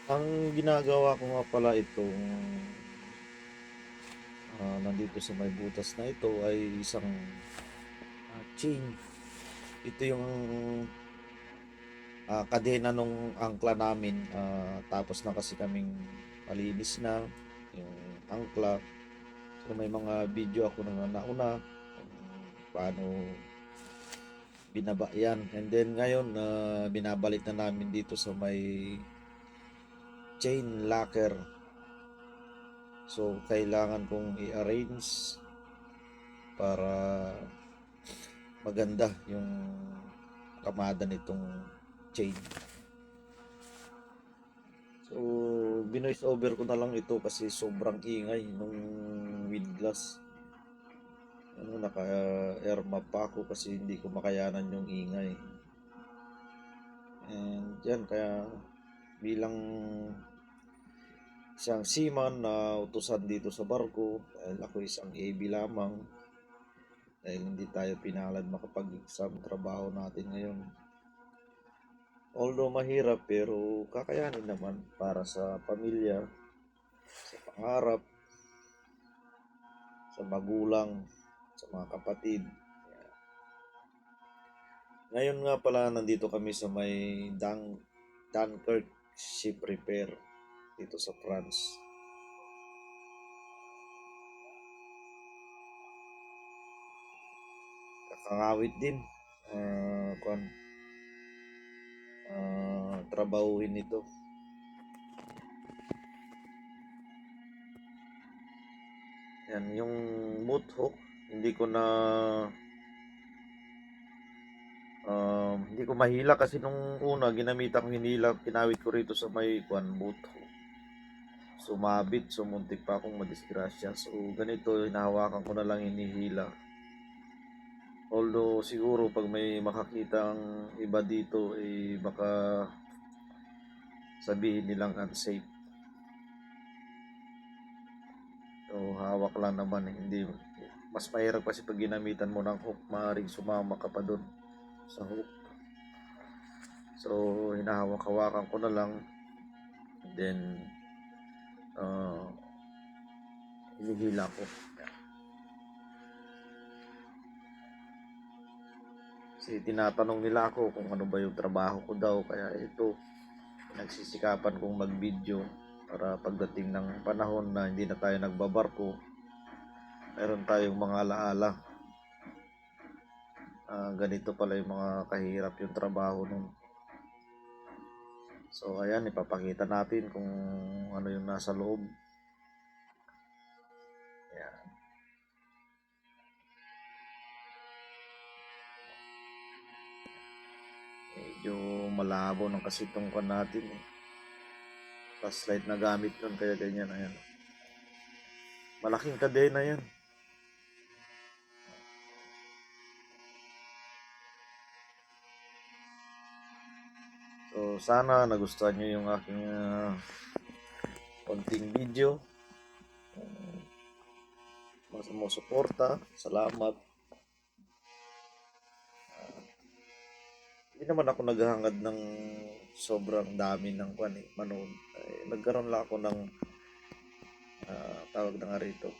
Ang ginagawa ko nga pala itong nandito sa may butas na ito ay isang chain. Ito yung kadena nung angkla namin. Tapos na kasi kaming malinis na yung angkla. So may mga video ako na nauna kung paano binaba yan. And then ngayon binabalik na namin dito sa may chain locker. So kailangan kong i-arrange para maganda yung kamada nitong chain. So, binoise over ko na lang ito kasi sobrang ingay nung windlass. Naka-airmap pa ako kasi hindi ko makayanan yung ingay. And yan, kaya bilang isang seaman na utusan dito sa barko, dahil ako isang AB lamang, dahil hindi tayo pinalad makapag-exam trabaho natin ngayon. Although mahirap pero kakayanin naman para sa pamilya, sa pangarap, sa magulang, sa mga kapatid. Ngayon nga pala nandito kami sa may Dunkirk Ship Repair dito sa France. Kakangawit din. Trabahuhin ito. Yan, yung boat hook, hindi ko mahila kasi nung una ginamitan ko hinila, kinawit ko rito sa may boat hook. Sumabit, sumuntik pa akong madisgrasya. So ganito, hinahawakan ko na lang hinihila. Although siguro pag may makakitang iba dito baka sabihin nilang unsafe. So hawak lang naman hindi mas mahirap kasi pag ginamitan mo ng hook, maaaring sumama ka pa doon sa hook. So hinahawak-hawakan ko na lang, then hinihila ko. Kasi tinatanong nila ako kung ano ba yung trabaho ko daw, kaya ito nagsisikapan kong mag-video para pagdating ng panahon na hindi na tayo nagbabarko, meron tayong mga alaala. Ganito pala yung mga kahirap yung trabaho nun. So ayan, ipapakita natin kung ano yung nasa loob. Ayan. Medyo malabo ng kasitungkan natin flashlight na gamit nun, kaya ganyan. Ayan, malaking kadena yan. So sana nagustuhan nyo yung aking konting video. Sumusuporta, salamat. Hindi naman ako naghahangad ng sobrang dami ng manood. Nagkaroon lang ako ng tawag na nga rito,